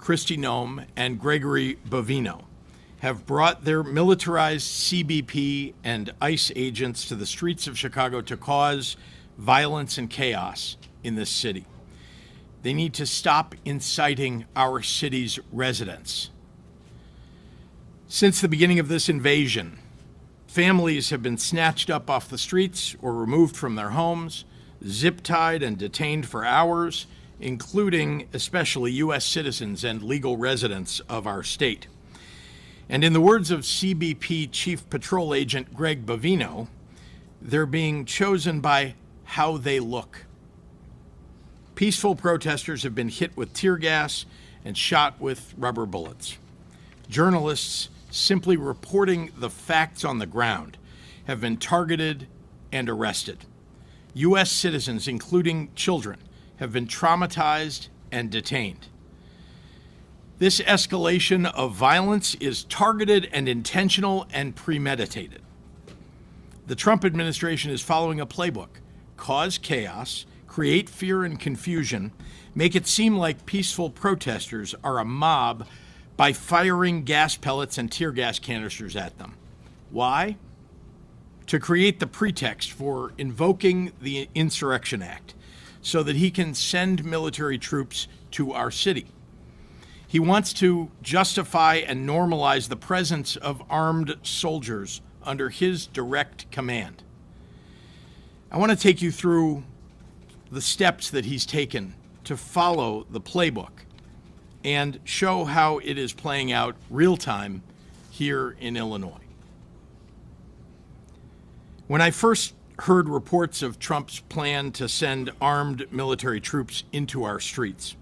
Kristi Noem, and Gregory Bovino have brought their militarized CBP and ICE agents to the streets of Chicago to cause violence and chaos in this city. They need to stop inciting our city's residents. Since the beginning of this invasion, families have been snatched up off the streets or removed from their homes, zip-tied and detained for hours, including especially U.S. citizens and legal residents of our state. And in the words of CBP Chief Patrol Agent Greg Bovino, they're being chosen by how they look. Peaceful protesters have been hit with tear gas and shot with rubber bullets. Journalists simply reporting the facts on the ground have been targeted and arrested. U.S. citizens, including children, have been traumatized and detained. This escalation of violence is targeted and intentional and premeditated. The Trump administration is following a playbook: cause chaos, create fear and confusion, make it seem like peaceful protesters are a mob by firing gas pellets and tear gas canisters at them. Why? To create the pretext for invoking the Insurrection Act so that he can send military troops to our city. He wants to justify and normalize the presence of armed soldiers under his direct command. I want to take you through the steps that he's taken to follow the playbook and show how it is playing out real time here in Illinois. When I first heard reports of Trump's plan to send armed military troops into our streets,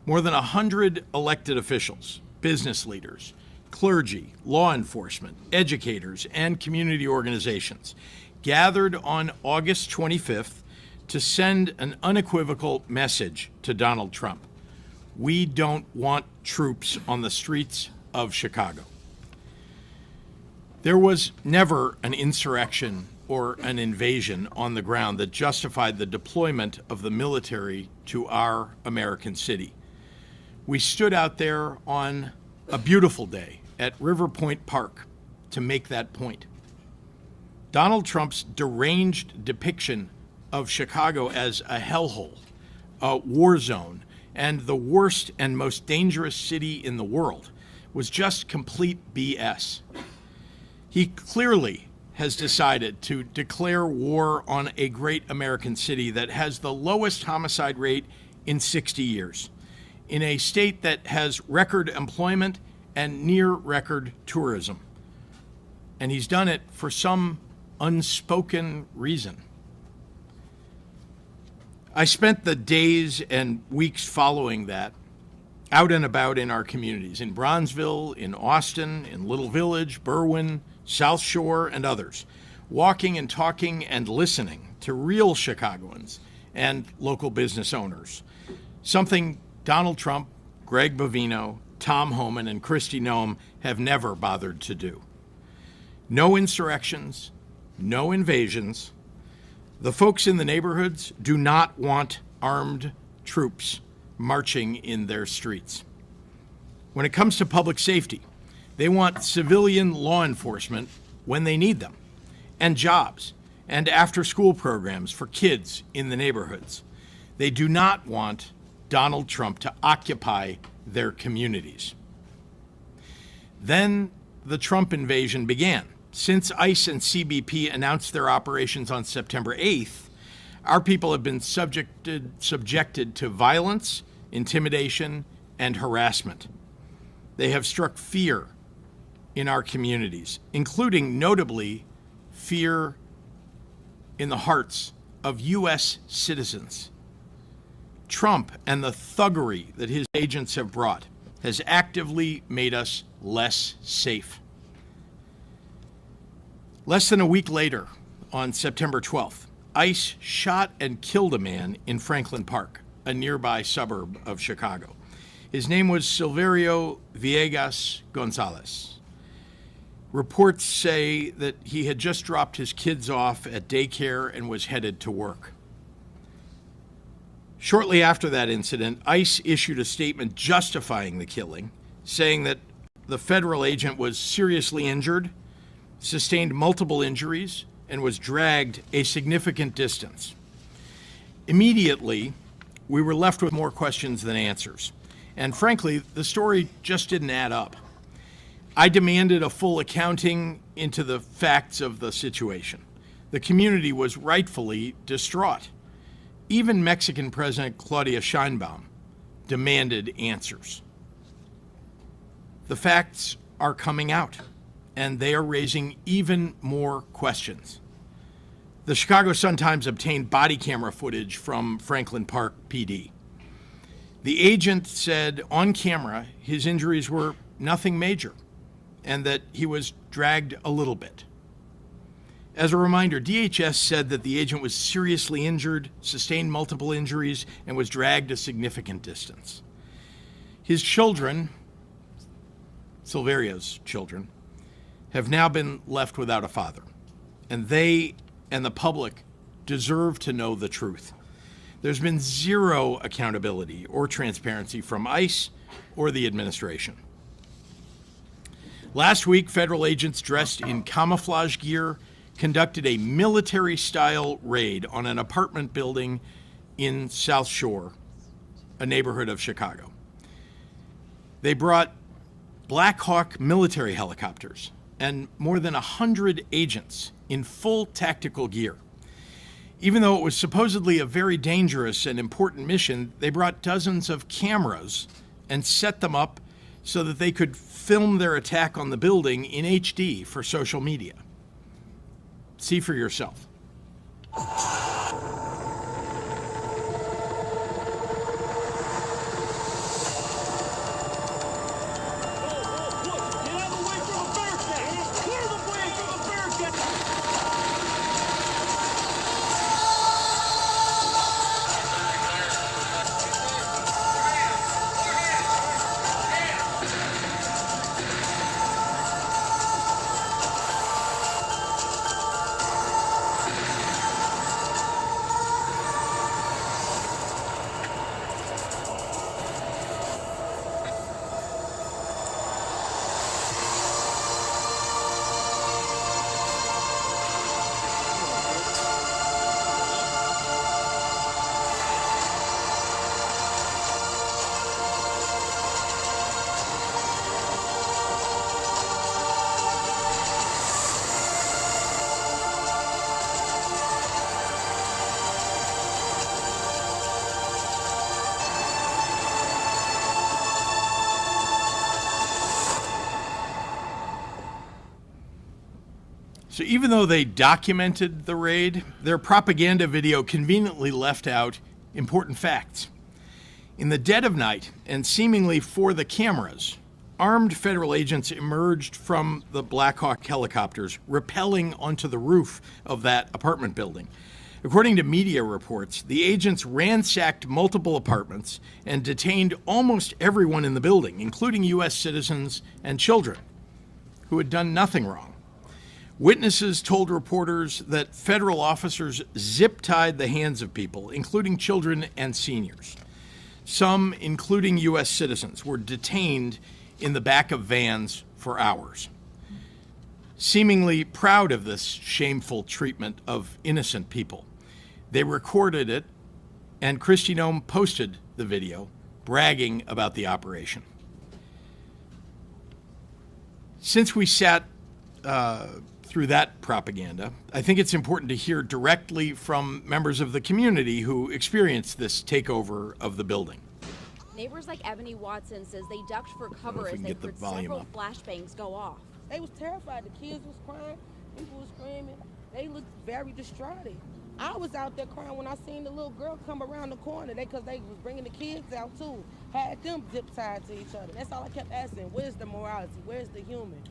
more than 100 elected officials, business leaders, clergy, law enforcement, educators, and community organizations gathered on August 25th to send an unequivocal message to Donald Trump. We don't want troops on the streets of Chicago. There was never an insurrection or an invasion on the ground that justified the deployment of the military to our American city. We stood out there on a beautiful day at River Point Park to make that point. Donald Trump's deranged depiction of Chicago as a hellhole, a war zone, and the worst and most dangerous city in the world was just complete BS. He clearly has decided to declare war on a great American city that has the lowest homicide rate in 60 years, in a state that has record employment and near record tourism. And he's done it for some unspoken reason. I spent the days and weeks following that out and about in our communities, in Bronzeville, in Austin, in Little Village, Berwyn, South Shore, and others, walking and talking and listening to real Chicagoans and local business owners, something Donald Trump, Greg Bovino, Tom Homan, and Kristi Noem have never bothered to do. No insurrections, no invasions. The folks in the neighborhoods do not want armed troops marching in their streets. When it comes to public safety, they want civilian law enforcement when they need them, and jobs, and after-school programs for kids in the neighborhoods. They do not want Donald Trump to occupy their communities. Then the Trump invasion began. Since ICE and CBP announced their operations on September 8th, our people have been subjected to violence, intimidation, and harassment. They have struck fear in our communities, including notably fear in the hearts of U.S. citizens. Trump and the thuggery that his agents have brought has actively made us less safe. Less than a week later, on September 12th, ICE shot and killed a man in Franklin Park, a nearby suburb of Chicago. His name was Silverio Villegas Gonzalez. Reports say that he had just dropped his kids off at daycare and was headed to work. Shortly after that incident, ICE issued a statement justifying the killing, saying that the federal agent was seriously injured, sustained multiple injuries, and was dragged a significant distance. Immediately, we were left with more questions than answers. And frankly, the story just didn't add up. I demanded a full accounting into the facts of the situation. The community was rightfully distraught. Even Mexican President Claudia Sheinbaum demanded answers. The facts are coming out, and they are raising even more questions. The Chicago Sun-Times obtained body camera footage from Franklin Park PD. The agent said on camera his injuries were nothing major and that he was dragged a little bit. As a reminder, DHS said that the agent was seriously injured, sustained multiple injuries, and was dragged a significant distance. His children, Silverio's children, have now been left without a father, and they and the public deserve to know the truth. There's been zero accountability or transparency from ICE or the administration. Last week, federal agents dressed in camouflage gear conducted a military-style raid on an apartment building in South Shore, a neighborhood of Chicago. They brought Black Hawk military helicopters and more than 100 agents in full tactical gear. Even though it was supposedly a very dangerous and important mission, they brought dozens of cameras and set them up so that they could film their attack on the building in HD for social media. See for yourself. So even though they documented the raid, their propaganda video conveniently left out important facts. In the dead of night, and seemingly for the cameras, armed federal agents emerged from the Black Hawk helicopters, rappelling onto the roof of that apartment building. According to media reports, the agents ransacked multiple apartments and detained almost everyone in the building, including U.S. citizens and children who had done nothing wrong. Witnesses told reporters that federal officers zip-tied the hands of people, including children and seniors. Some, including U.S. citizens, were detained in the back of vans for hours. Seemingly proud of this shameful treatment of innocent people, they recorded it, and Kristi Noem posted the video, bragging about the operation. Since we sat through that propaganda, I think it's important to hear directly from members of the community who experienced this takeover of the building. Neighbors like Ebony Watson says they ducked for cover as they heard several flashbangs go off. They was terrified. The kids was crying, people was screaming. They looked very distraught. I was out there crying when I seen the little girl come around the corner. Because they was bringing the kids out too. Had them zip tied to each other. That's all I kept asking. Where's the morality? Where's the human?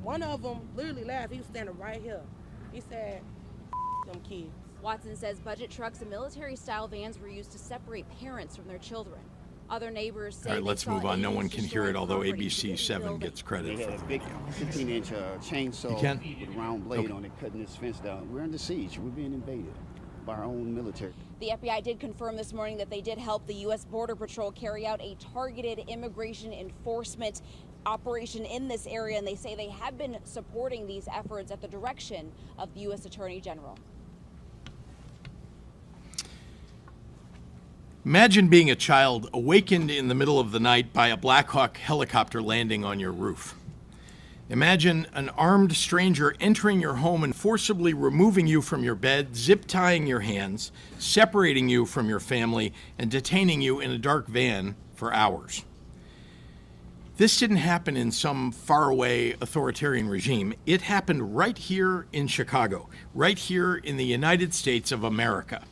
One of them literally laughed. He was standing right here. He said, them kids. Watson says budget trucks and military-style vans were used to separate parents from their children. Other neighbors say all right, let's move on. No one can hear it, although ABC 7 gets credit for the a big 15-inch chainsaw with a round blade on it, cutting this fence down. We're under siege. We're being invaded. by our own military. The FBI did confirm this morning that they did help the U.S. Border Patrol carry out a targeted immigration enforcement operation in this area, and they say they have been supporting these efforts at the direction of the U.S. Attorney General. Imagine being a child awakened in the middle of the night by a Black Hawk helicopter landing on your roof. Imagine an armed stranger entering your home and forcibly removing you from your bed, zip-tying your hands, separating you from your family, and detaining you in a dark van for hours. This didn't happen in some faraway authoritarian regime. It happened right here in Chicago, right here in the United States of America.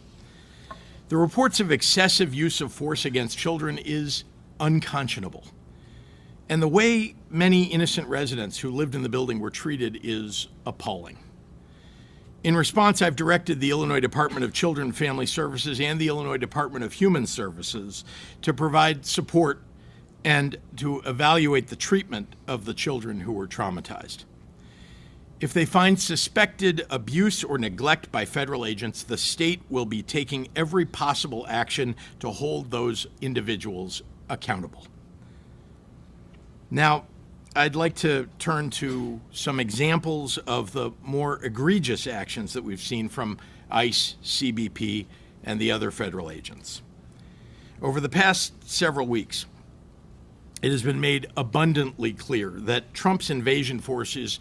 The reports of excessive use of force against children is unconscionable. And the way many innocent residents who lived in the building were treated is appalling. In response, I've directed the Illinois Department of Children and Family Services and the Illinois Department of Human Services to provide support and to evaluate the treatment of the children who were traumatized. If they find suspected abuse or neglect by federal agents, the state will be taking every possible action to hold those individuals accountable. Now, I'd like to turn to some examples of the more egregious actions that we've seen from ICE, CBP, and the other federal agents. Over the past several weeks, it has been made abundantly clear that Trump's invasion force is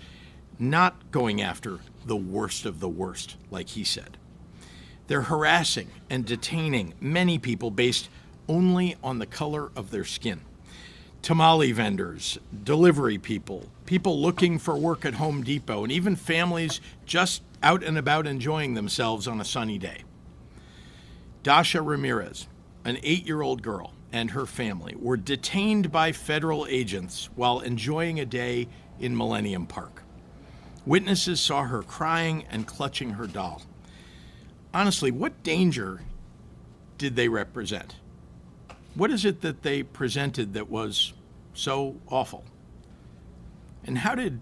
not going after the worst of the worst, like he said. They're harassing and detaining many people based only on the color of their skin. Tamale vendors, delivery people, people looking for work at Home Depot, and even families just out and about enjoying themselves on a sunny day. Dasha Ramirez, an 8-year-old girl, and her family were detained by federal agents while enjoying a day in Millennium Park. Witnesses saw her crying and clutching her doll. Honestly, what danger did they represent? What is it that they presented that was so awful? And how did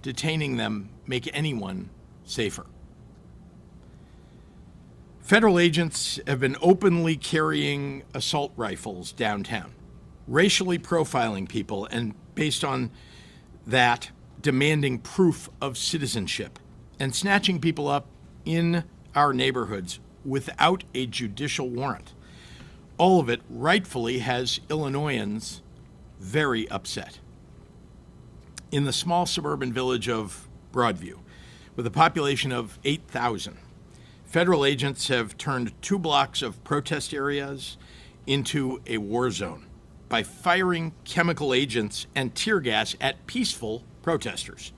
detaining them make anyone safer? Federal agents have been openly carrying assault rifles downtown, racially profiling people, and based on that, demanding proof of citizenship, and snatching people up in our neighborhoods without a judicial warrant. All of it rightfully has Illinoisans very upset. In the small suburban village of Broadview, with a population of 8,000, federal agents have turned 2 blocks of protest areas into a war zone by firing chemical agents and tear gas at peaceful protesters.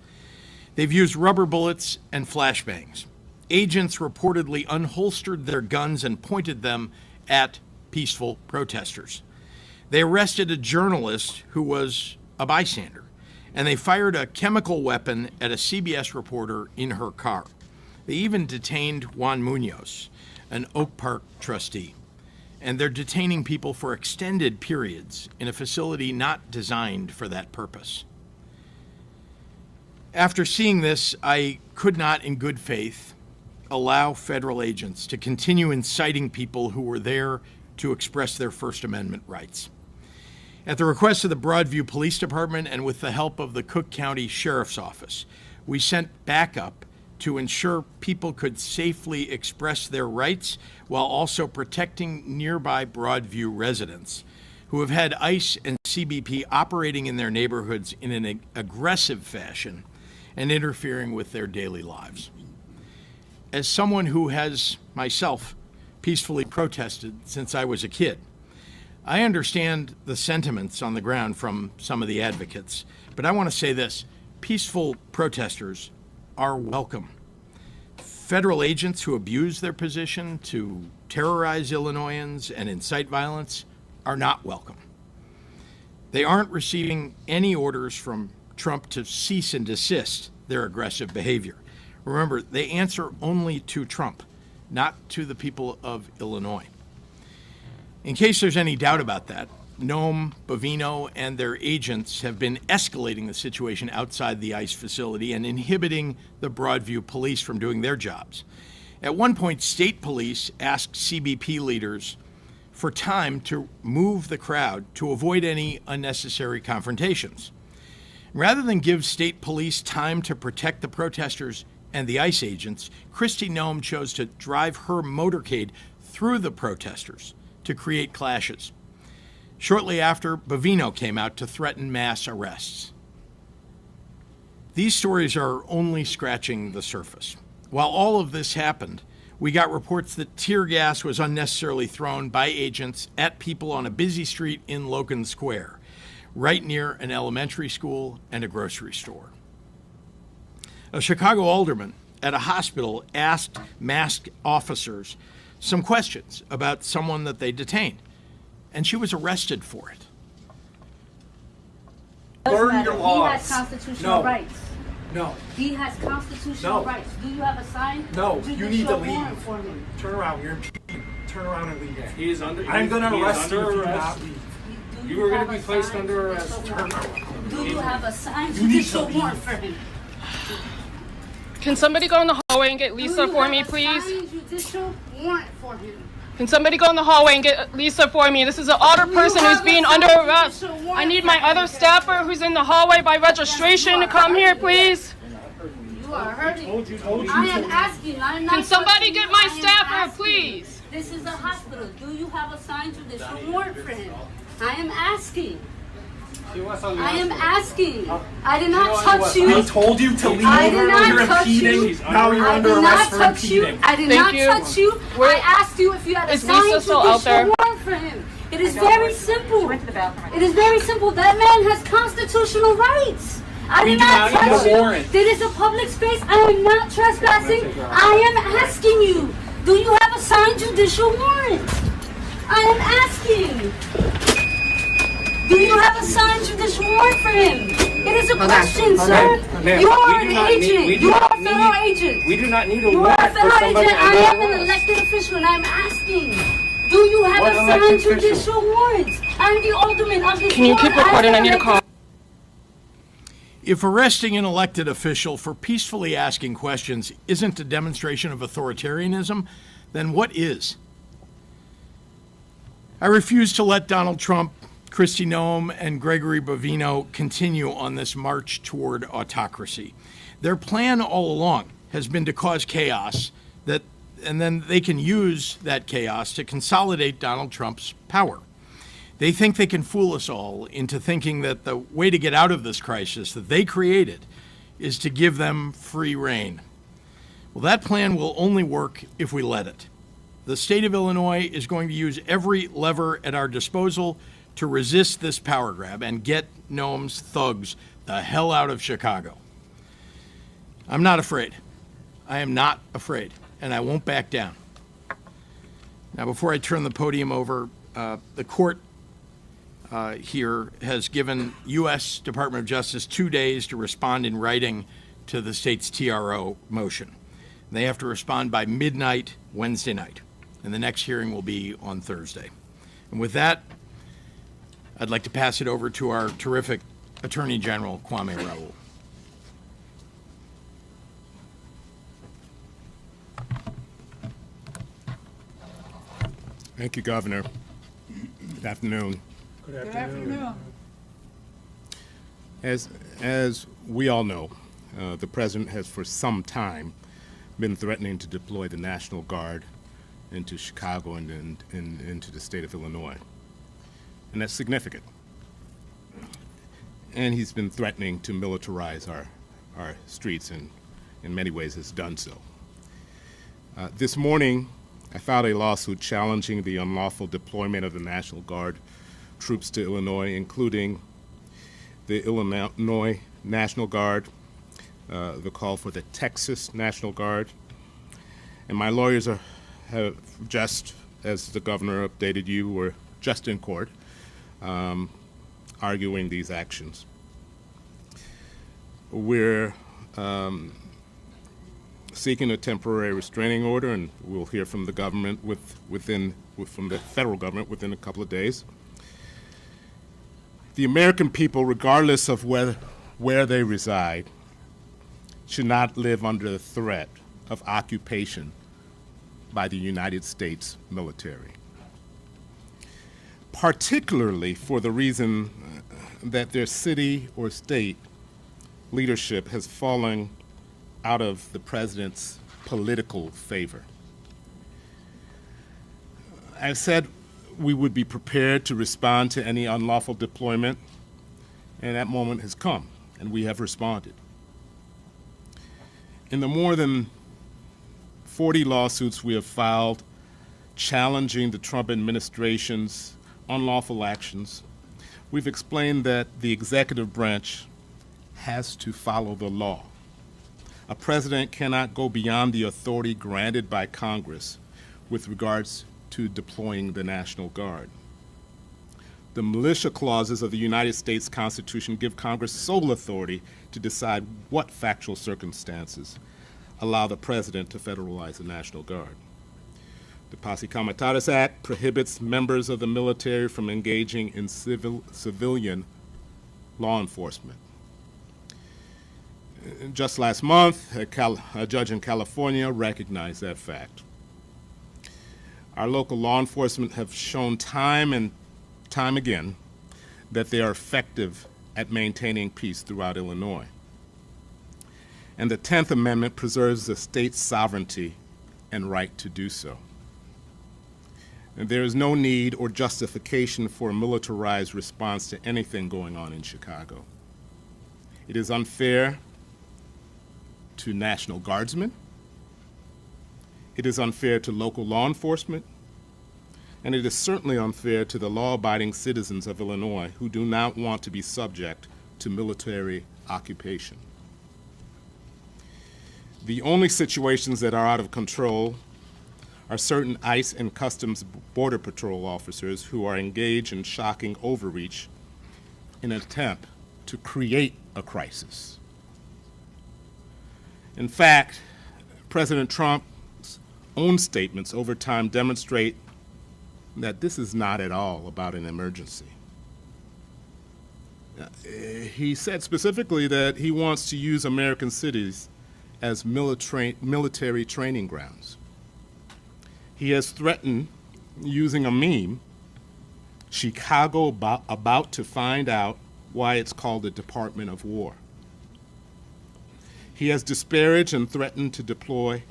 They've used rubber bullets and flashbangs. Agents reportedly unholstered their guns and pointed them at peaceful protesters. They arrested a journalist who was a bystander, and they fired a chemical weapon at a CBS reporter in her car. They even detained Juan Munoz, an Oak Park trustee, and they're detaining people for extended periods in a facility not designed for that purpose. After seeing this, I could not, in good faith, allow federal agents to continue inciting people who were there to express their First Amendment rights. At the request of the Broadview Police Department and with the help of the Cook County Sheriff's Office, we sent backup to ensure people could safely express their rights while also protecting nearby Broadview residents who have had ICE and CBP operating in their neighborhoods in an aggressive fashion and interfering with their daily lives. As someone who has, myself, peacefully protested since I was a kid, I understand the sentiments on the ground from some of the advocates, but I want to say this: peaceful protesters are welcome. Federal agents who abuse their position to terrorize Illinoisans and incite violence are not welcome. They aren't receiving any orders from Trump to cease and desist their aggressive behavior. Remember, they answer only to Trump, not to the people of Illinois. In case there's any doubt about that, Noam, Bovino, and their agents have been escalating the situation outside the ICE facility and inhibiting the Broadview police from doing their jobs. At one point, state police asked CBP leaders for time to move the crowd to avoid any unnecessary confrontations. Rather than give state police time to protect the protesters and the ICE agents, Kristi Noem chose to drive her motorcade through the protesters to create clashes. Shortly after, Bovino came out to threaten mass arrests. These stories are only scratching the surface. While all of this happened, we got reports that tear gas was unnecessarily thrown by agents at people on a busy street in Logan Square, right near an elementary school and a grocery store. A Chicago alderman at a hospital asked masked officers some questions about someone that they detained, and she was arrested for it. Learn your laws. He has constitutional rights. No. He has constitutional rights. Do you have a sign? No. You need to leave. For him? Turn around. You're impeding. Turn around and leave. He is under. I'm going to arrest you if you do arrest. not leave. You are going to be placed under arrest. Turn around. Do you have a signed You need judicial to warrant leave. for him? Can somebody go in the hallway and get Do Lisa you for have me, a please? signed judicial warrant for him? Can somebody go in the hallway and get Lisa for me? This is an older Do you person who's have a being signed under arrest. judicial warrant I need for my him? other staffer who's in the hallway by registration to come here, please. You are hurting. Told you I am asking. I'm not. Can somebody touching get you. my I am staffer, asking. please? This is a hospital. Do you have a signed judicial warrant for him? I am asking. I am asking. I did not touch you. I told you to leave. I did not You're touch impeding. you. Now you're I under did not arrest for touch you. impeding. I did Thank not you. touch you. Where- I asked you if you had a Is signed Lisa still out there? judicial warrant for him. It is very simple. It is very simple. That man has constitutional rights. I We did do not not need touch a you. warrant. This is a public space. I am not trespassing. I am asking you. Do you have a signed judicial warrant? I am asking. Do you have a signed judicial warrant for him? It is a question, sir. Ma'am, You are we an do not need- agent. we do You are not a federal need- agent. We do not need a You are a warrant for federal somebody agent. I under am an arrest. elected official, and I'm asking. Do you have What a elected signed official? judicial warrant? I'm the alderman of this Can you ward. keep recording? I need a call. If arresting an elected official for peacefully asking questions isn't a demonstration of authoritarianism, then what is? I refuse to let Donald Trump, Kristi Noem, and Gregory Bovino continue on this march toward autocracy. Their plan all along has been to cause chaos, and then they can use that chaos to consolidate Donald Trump's power. They think they can fool us all into thinking that the way to get out of this crisis that they created is to give them free rein. Well, that plan will only work if we let it. The state of Illinois is going to use every lever at our disposal to resist this power grab and get Noem's thugs the hell out of Chicago. I'm not afraid. I am not afraid, and I won't back down. Now, before I turn the podium over, the court here has given U.S. Department of Justice 2 days to respond in writing to the state's TRO motion. They have to respond by midnight Wednesday night, and the next hearing will be on Thursday. And with that, I'd like to pass it over to our terrific Attorney General, Kwame Raoul. Thank you, Governor. Good afternoon. Good afternoon. As we all know, the President has for some time been threatening to deploy the National Guard into Chicago and into the state of Illinois. And that's significant. And he's been threatening to militarize our streets, and in many ways has done so. This morning, I filed a lawsuit challenging the unlawful deployment of the National Guard troops to Illinois, including the Illinois National Guard, the call for the Texas National Guard. And my lawyers have just, as the governor updated you, were just in court arguing these actions. We're seeking a temporary restraining order, and we'll hear from the government from the federal government within a couple of days. The American people, regardless of where they reside, should not live under the threat of occupation by the United States military, particularly for the reason that their city or state leadership has fallen out of the president's political favor. I've said we would be prepared to respond to any unlawful deployment, and that moment has come, and we have responded. In the more than 40 lawsuits we have filed challenging the Trump administration's unlawful actions, we've explained that the executive branch has to follow the law. A president cannot go beyond the authority granted by Congress with regards to deploying the National Guard. The militia clauses of the United States Constitution give Congress sole authority to decide what factual circumstances allow the president to federalize the National Guard. The Posse Comitatus Act prohibits members of the military from engaging in civilian law enforcement. Just last month, a judge in California recognized that fact. Our local law enforcement have shown time and time again that they are effective at maintaining peace throughout Illinois. And the 10th Amendment preserves the state's sovereignty and right to do so. And there is no need or justification for a militarized response to anything going on in Chicago. It is unfair to National Guardsmen. It is unfair to local law enforcement. And it is certainly unfair to the law-abiding citizens of Illinois who do not want to be subject to military occupation. The only situations that are out of control are certain ICE and Customs Border Patrol officers who are engaged in shocking overreach in an attempt to create a crisis. In fact, President Trump's own statements over time demonstrate that this is not at all about an emergency. He said specifically that he wants to use American cities as military training grounds. He has threatened using a meme, Chicago about to find out why it's called the Department of War. He has disparaged and threatened to deploy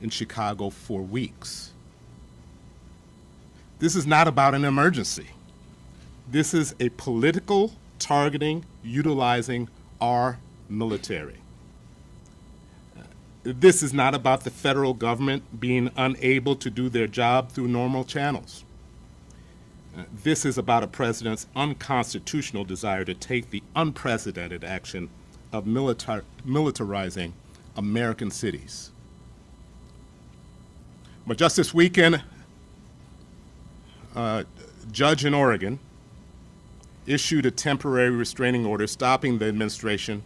in Chicago for weeks. This is not about an emergency. This is a political targeting utilizing our military. This is not about the federal government being unable to do their job through normal channels. This is about a president's unconstitutional desire to take the unprecedented action of militarizing American cities. But just this weekend, a judge in Oregon issued a temporary restraining order stopping the administration's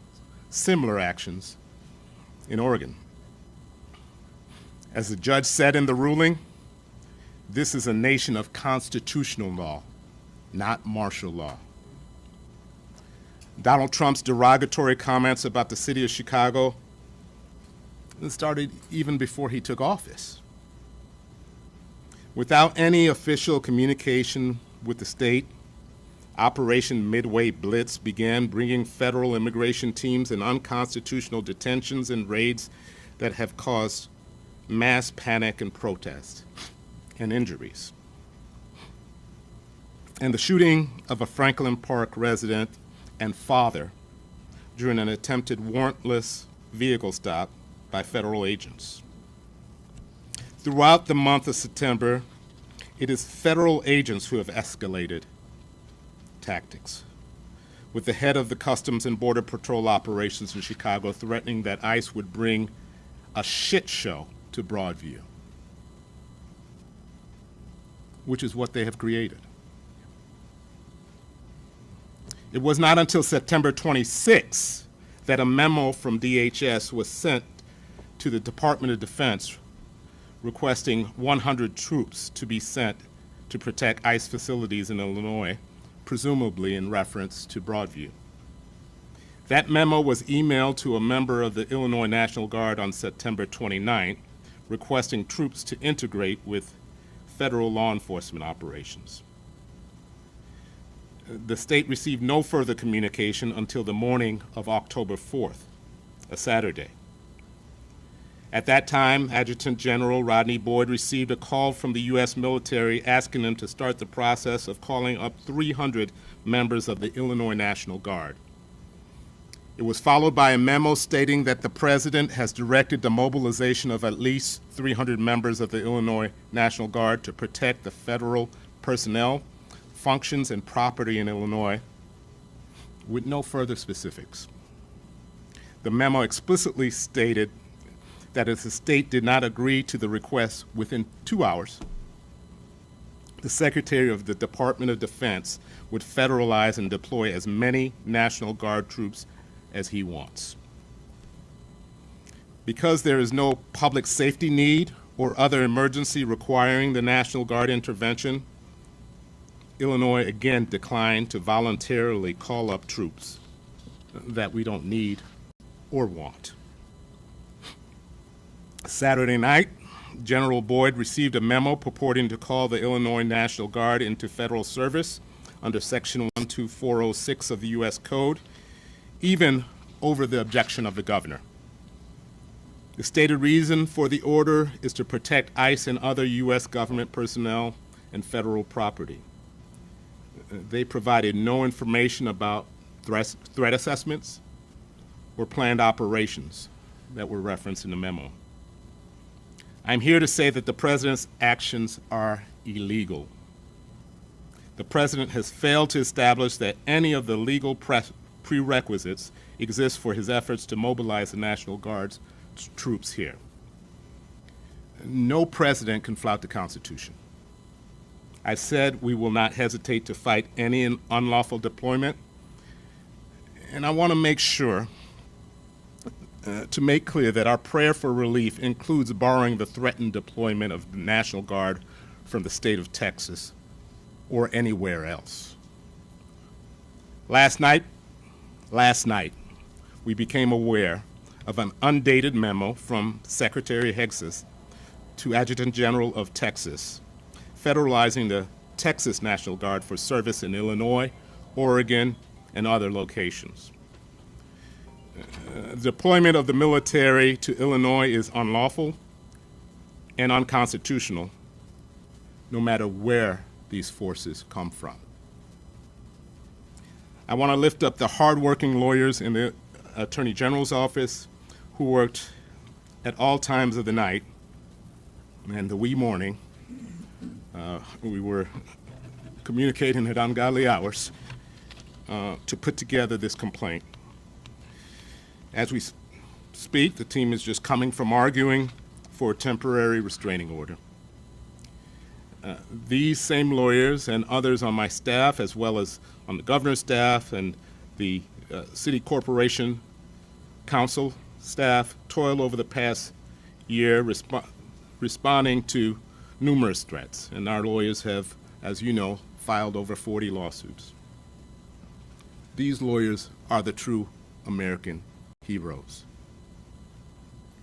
similar actions in Oregon. As the judge said in the ruling, this is a nation of constitutional law, not martial law. Donald Trump's derogatory comments about the city of Chicago started even before he took office. Without any official communication with the state, Operation Midway Blitz began bringing federal immigration teams in unconstitutional detentions and raids that have caused mass panic and protest and injuries. And the shooting of a Franklin Park resident and father during an attempted warrantless vehicle stop by federal agents. Throughout the month of September, it is federal agents who have escalated tactics, with the head of the Customs and Border Patrol operations in Chicago threatening that ICE would bring a shit show to Broadview, which is what they have created. It was not until September 26 that a memo from DHS was sent to the Department of Defense requesting 100 troops to be sent to protect ICE facilities in Illinois, presumably in reference to Broadview. That memo was emailed to a member of the Illinois National Guard on September 29, requesting troops to integrate with federal law enforcement operations. The state received no further communication until the morning of October 4th, a Saturday. At that time, Adjutant General Rodney Boyd received a call from the U.S. military asking him to start the process of calling up 300 members of the Illinois National Guard. It was followed by a memo stating that the President has directed the mobilization of at least 300 members of the Illinois National Guard to protect the federal personnel, functions, and property in Illinois, with no further specifics. The memo explicitly stated that if the state did not agree to the request within 2 hours, the Secretary of the Department of Defense would federalize and deploy as many National Guard troops as he wants. Because there is no public safety need or other emergency requiring the National Guard intervention, Illinois again declined to voluntarily call up troops that we don't need or want. Saturday night, General Boyd received a memo purporting to call the Illinois National Guard into federal service under Section 12406 of the U.S. Code, even over the objection of the governor. The stated reason for the order is to protect ICE and other U.S. government personnel and federal property. They provided no information about threat assessments or planned operations that were referenced in the memo. I'm here to say that the President's actions are illegal. The President has failed to establish that any of the legal prerequisites exist for his efforts to mobilize the National Guard's troops here. No president can flout the Constitution. I've said we will not hesitate to fight any unlawful deployment, and I want to make sure to make clear that our prayer for relief includes barring the threatened deployment of the National Guard from the state of Texas or anywhere else. Last night, we became aware of an undated memo from Secretary Hexas to Adjutant General of Texas, federalizing the Texas National Guard for service in Illinois, Oregon, and other locations. The deployment of the military to Illinois is unlawful and unconstitutional, no matter where these forces come from. I want to lift up the hardworking lawyers in the Attorney General's office who worked at all times of the night and the wee morning. We were communicating at ungodly hours to put together this complaint. As we speak, the team is just coming from arguing for a temporary restraining order. These same lawyers and others on my staff, as well as on the governor's staff and the city corporation council staff, toiled over the past year responding to numerous threats, and our lawyers have, as you know, filed over 40 lawsuits. These lawyers are the true American heroes.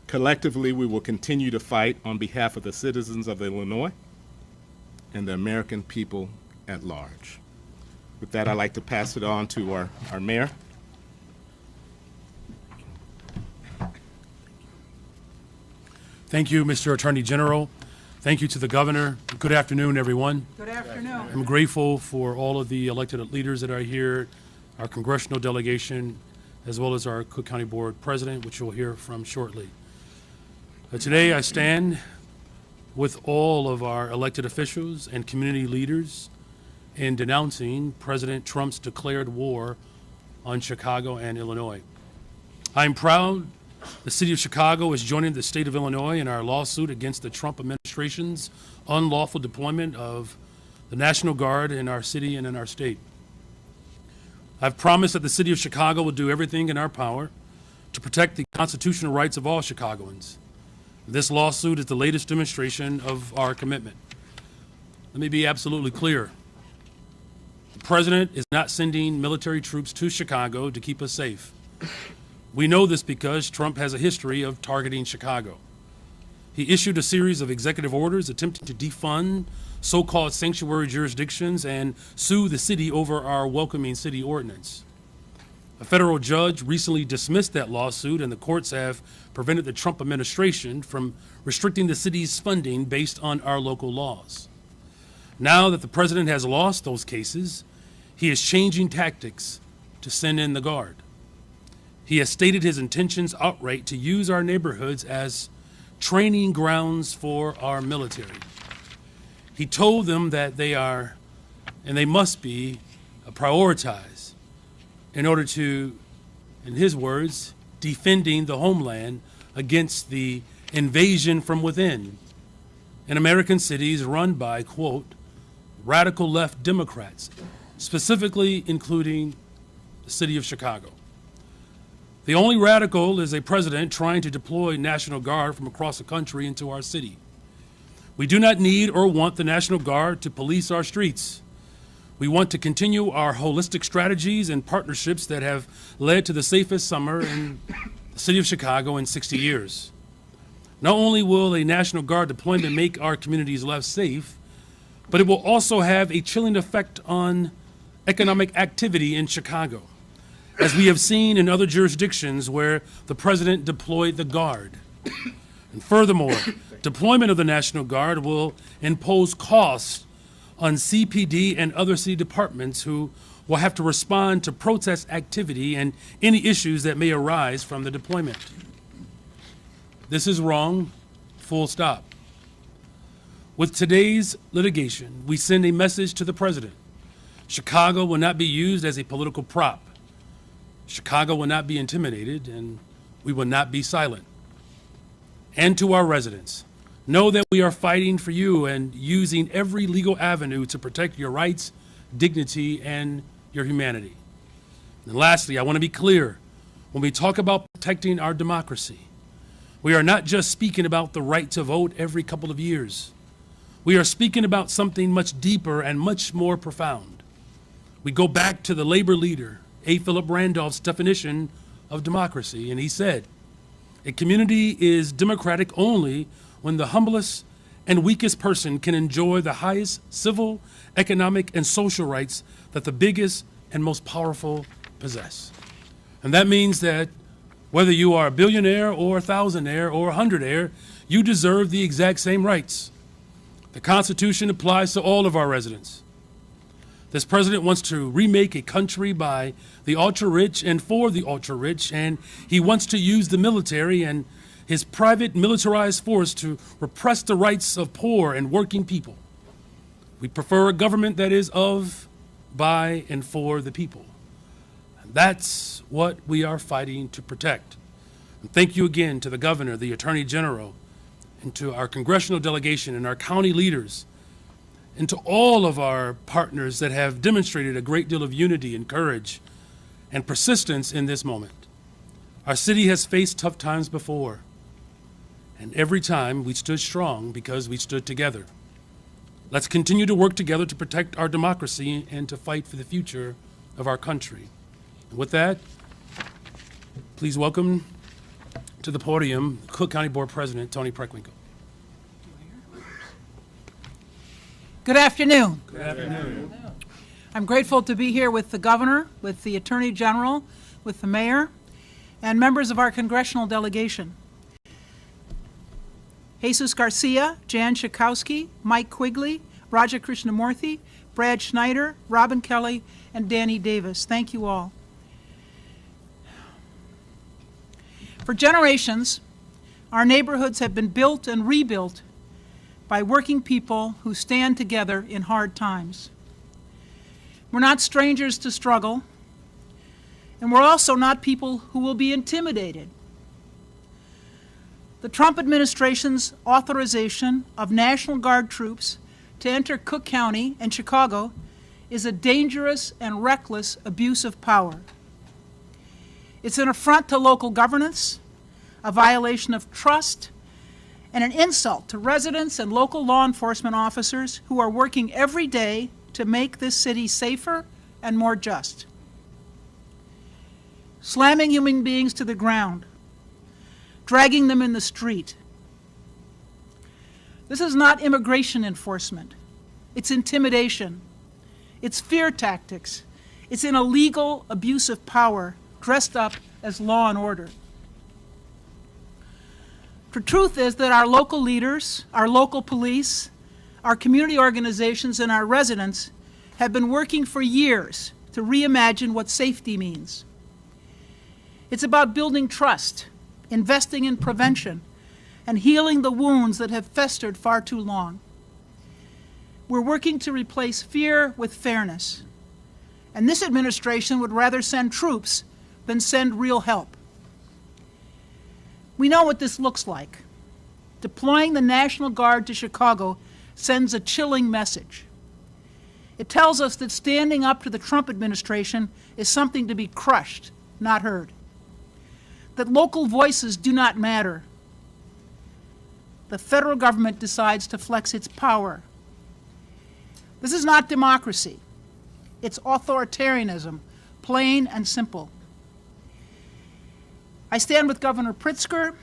Collectively, we will continue to fight on behalf of the citizens of Illinois and the American people at large. With that, I'd like to pass it on to our mayor. Thank you, Mr. Attorney General. Thank you to the governor. Good afternoon, everyone. Good afternoon. I'm grateful for all of the elected leaders that are here, our congressional delegation, as well as our Cook County Board President, which you'll hear from shortly. Today I stand with all of our elected officials and community leaders in denouncing President Trump's declared war on Chicago and Illinois. I'm proud the city of Chicago is joining the state of Illinois in our lawsuit against the Trump administration's unlawful deployment of the National Guard in our city and in our state. I've promised that the city of Chicago will do everything in our power to protect the constitutional rights of all Chicagoans. This lawsuit is the latest demonstration of our commitment. Let me be absolutely clear. The president is not sending military troops to Chicago to keep us safe. We know this because Trump has a history of targeting Chicago. He issued a series of executive orders attempting to defund so-called sanctuary jurisdictions and sue the city over our welcoming city ordinance. A federal judge recently dismissed that lawsuit, and the courts have prevented the Trump administration from restricting the city's funding based on our local laws. Now that the president has lost those cases, he is changing tactics to send in the guard. He has stated his intentions outright to use our neighborhoods as training grounds for our military. He told them that they are, and they must be, prioritized in order to, in his words, defending the homeland against the invasion from within in American cities run by, quote, radical left Democrats, specifically including the city of Chicago. The only radical is a president trying to deploy National Guard from across the country into our city. We do not need or want the National Guard to police our streets. We want to continue our holistic strategies and partnerships that have led to the safest summer in the city of Chicago in 60 years. Not only will a National Guard deployment make our communities less safe, but it will also have a chilling effect on economic activity in Chicago, as we have seen in other jurisdictions where the president deployed the Guard. And furthermore, deployment of the National Guard will impose costs on CPD and other city departments who will have to respond to protest activity and any issues that may arise from the deployment. This is wrong, full stop. With today's litigation, we send a message to the president. Chicago will not be used as a political prop. Chicago will not be intimidated, and we will not be silent. And to our residents, know that we are fighting for you and using every legal avenue to protect your rights, dignity, and your humanity. And lastly, I want to be clear. When we talk about protecting our democracy, we are not just speaking about the right to vote every couple of years. We are speaking about something much deeper and much more profound. We go back to the labor leader, A. Philip Randolph's definition of democracy, and he said, a community is democratic only when the humblest and weakest person can enjoy the highest civil, economic, and social rights that the biggest and most powerful possess. And that means that whether you are a billionaire or a thousandaire or a hundredaire, you deserve the exact same rights. The Constitution applies to all of our residents. This president wants to remake a country by the ultra-rich and for the ultra-rich, and he wants to use the military and his private militarized force to repress the rights of poor and working people. We prefer a government that is of, by, and for the people. And that's what we are fighting to protect. And thank you again to the governor, the attorney general, and to our congressional delegation and our county leaders, and to all of our partners that have demonstrated a great deal of unity and courage and persistence in this moment. Our city has faced tough times before, and every time we stood strong because we stood together. Let's continue to work together to protect our democracy and to fight for the future of our country. And with that, please welcome to the podium Cook County Board President Tony Preckwinkle. Good afternoon. Good afternoon. I'm grateful to be here with the governor, with the attorney general, with the mayor, and members of our congressional delegation. Jesus Garcia, Jan Schakowsky, Mike Quigley, Raja Krishnamurthy, Brad Schneider, Robin Kelly, and Danny Davis. Thank you all. For generations, our neighborhoods have been built and rebuilt by working people who stand together in hard times. We're not strangers to struggle, and we're also not people who will be intimidated. The Trump administration's authorization of National Guard troops to enter Cook County and Chicago is a dangerous and reckless abuse of power. It's an affront to local governance, a violation of trust, and an insult to residents and local law enforcement officers who are working every day to make this city safer and more just. Slamming human beings to the ground, dragging them in the street, This is not immigration enforcement. It's intimidation. It's fear tactics. It's an illegal abuse of power dressed up as law and order. The truth is that our local leaders, our local police, our community organizations, and our residents have been working for years to reimagine what safety means. It's about building trust, investing in prevention, and healing the wounds that have festered far too long. We're working to replace fear with fairness. And this administration would rather send troops than send real help. We know what this looks like. Deploying the National Guard to Chicago sends a chilling message. It tells us that standing up to the Trump administration is something to be crushed, not heard. That local voices do not matter. The federal government decides to flex its power. This is not democracy. It's authoritarianism, plain and simple. I stand with Governor Pritzker,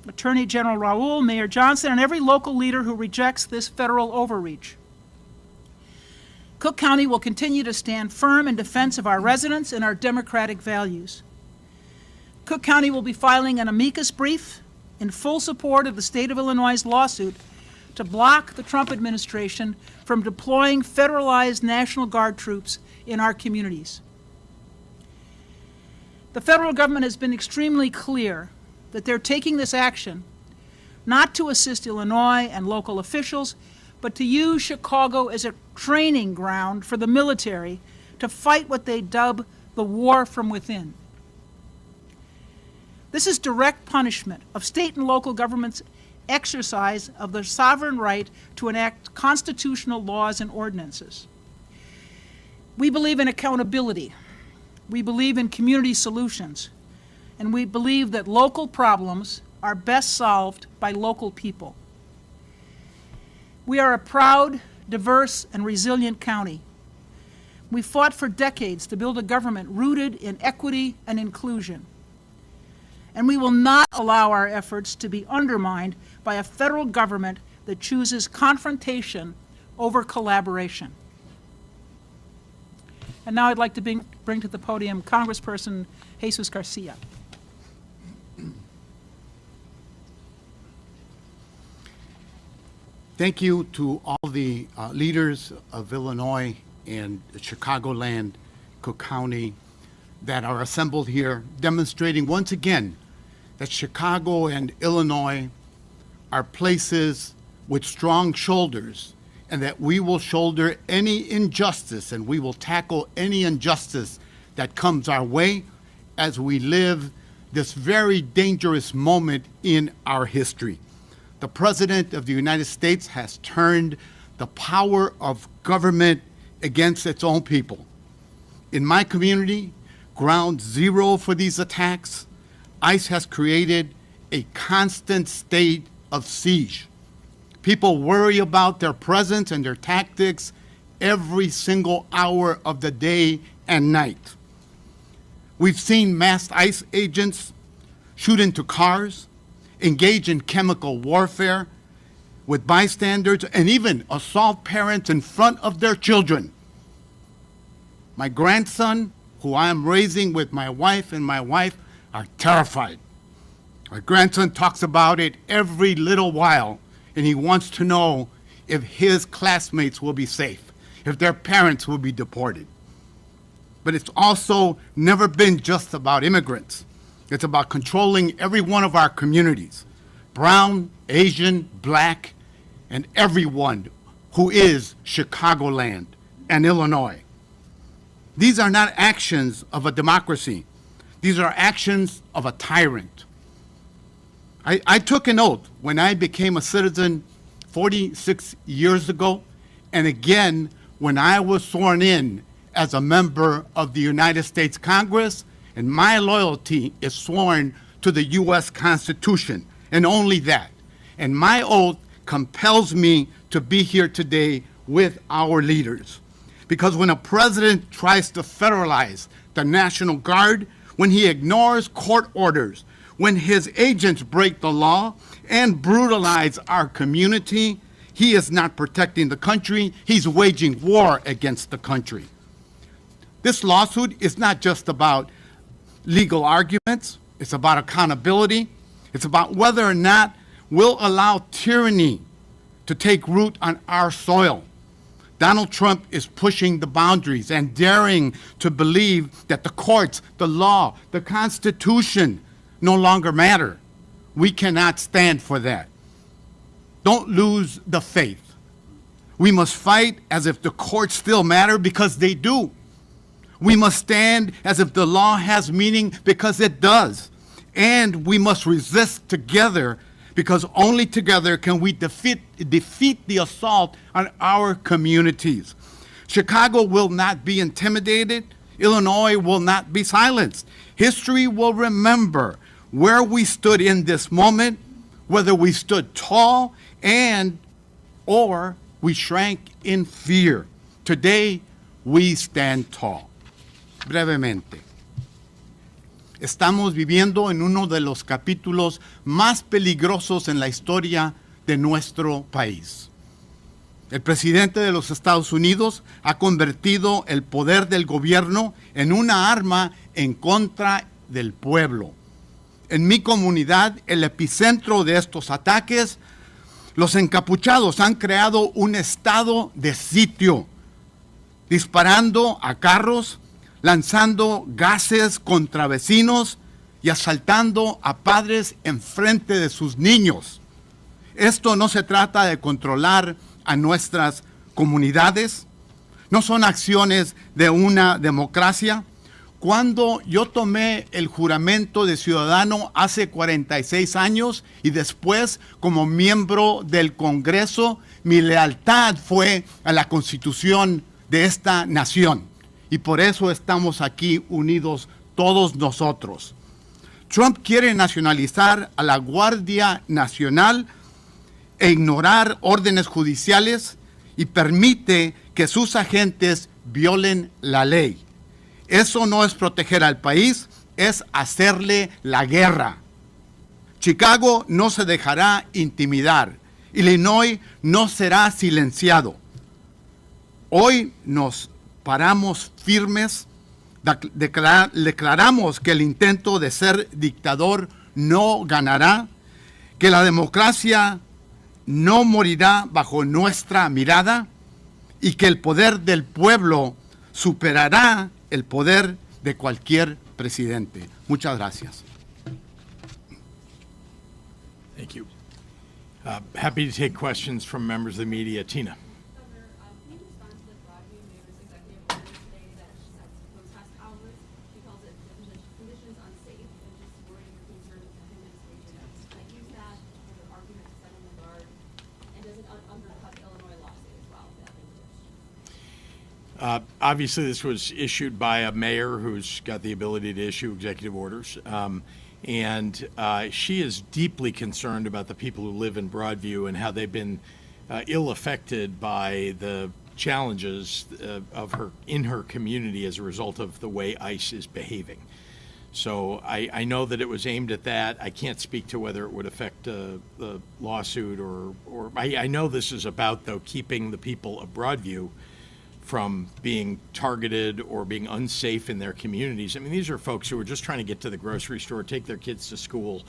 Attorney General Raoul, Mayor Johnson, and every local leader who rejects this federal overreach. Cook County will continue to stand firm in defense of our residents and our democratic values. Cook County will be filing an amicus brief in full support of the state of Illinois' lawsuit to block the Trump administration from deploying federalized National Guard troops in our communities. The federal government has been extremely clear that they're taking this action not to assist Illinois and local officials, but to use Chicago as a training ground for the military to fight what they dub the war from within. This is direct punishment of state and local governments' exercise of their sovereign right to enact constitutional laws and ordinances. We believe in accountability. We believe in community solutions. And we believe that local problems are best solved by local people. We are a proud, diverse, and resilient county. We fought for decades to build a government rooted in equity and inclusion. And we will not allow our efforts to be undermined by a federal government that chooses confrontation over collaboration. And now I'd like to bring to the podium Congressperson Jesus Garcia. Thank you to all the leaders of Illinois and Chicagoland, Cook County, that are assembled here, demonstrating once again that Chicago and Illinois are places with strong shoulders, and that we will shoulder any injustice and we will tackle any injustice that comes our way as we live this very dangerous moment in our history. The President of the United States has turned the power of government against its own people. In my community, ground zero for these attacks, ICE has created a constant state of siege. People worry about their presence and their tactics every single hour of the day and night. We've seen masked ICE agents shoot into cars, engage in chemical warfare with bystanders, and even assault parents in front of their children. My grandson, who I am raising with my wife and my wife, are terrified. My grandson talks about it every little while, and he wants to know if his classmates will be safe, if their parents will be deported. But it's also never been just about immigrants. It's about controlling every one of our communities, brown, Asian, black, and everyone who is Chicagoland and Illinois. These are not actions of a democracy. These are actions of a tyrant. I took an oath when I became a citizen 46 years ago, and again when I was sworn in as a member of the United States Congress, and my loyalty is sworn to the U.S. Constitution, and only that. And my oath compels me to be here today with our leaders. Because when a president tries to federalize the National Guard, when he ignores court orders, when his agents break the law and brutalize our community, He is not protecting the country. He's waging war against the country. This lawsuit is not just about legal arguments. It's about accountability. It's about whether or not we'll allow tyranny to take root on our soil. Donald Trump is pushing the boundaries and daring to believe that the courts, the law, the Constitution no longer matter. We cannot stand for that. Don't lose the faith. We must fight as if the courts still matter, because they do. We must stand as if the law has meaning, because it does. And we must resist together, because only together can we defeat the assault on our communities. Chicago will not be intimidated. Illinois will not be silenced. History will remember where we stood in this moment, whether we stood tall or we shrank in fear. Today, we stand tall. Brevemente. Estamos viviendo en uno de los capítulos más peligrosos en la historia de nuestro país. El presidente de los Estados Unidos ha convertido el poder del gobierno en una arma en contra del pueblo. En mi comunidad, el epicentro de estos ataques, los encapuchados han creado un estado de sitio, disparando a carros, lanzando gases contra vecinos y asaltando a padres en frente de sus niños. Esto no se trata de controlar a nuestras comunidades, no son acciones de una democracia. Cuando yo tomé el juramento de ciudadano hace 46 años y después como miembro del Congreso, mi lealtad fue a la Constitución de esta nación. Y por eso estamos aquí unidos todos nosotros. Trump quiere nacionalizar a la Guardia Nacional e ignorar órdenes judiciales y permite que sus agentes violen la ley. Eso no es proteger al país, es hacerle la guerra. Chicago no se dejará intimidar. Illinois no será silenciado. Hoy nos paramos firmes, declaramos que el intento de ser dictador no ganará, que la democracia no morirá bajo nuestra mirada y que el poder del pueblo superará el poder de cualquier presidente. Muchas gracias. Thank you. Happy to take questions from members of the media. Tina. Obviously, this was issued by a mayor who's got the ability to issue executive orders. And she is deeply concerned about the people who live in Broadview and how they've been ill affected by the challenges in her community as a result of the way ICE is behaving. So I know that it was aimed at that. I can't speak to whether it would affect the lawsuit or I know this is about, though, keeping the people of Broadview from being targeted or being unsafe in their communities. I mean, these are folks who are just trying to get to the grocery store, take their kids to school.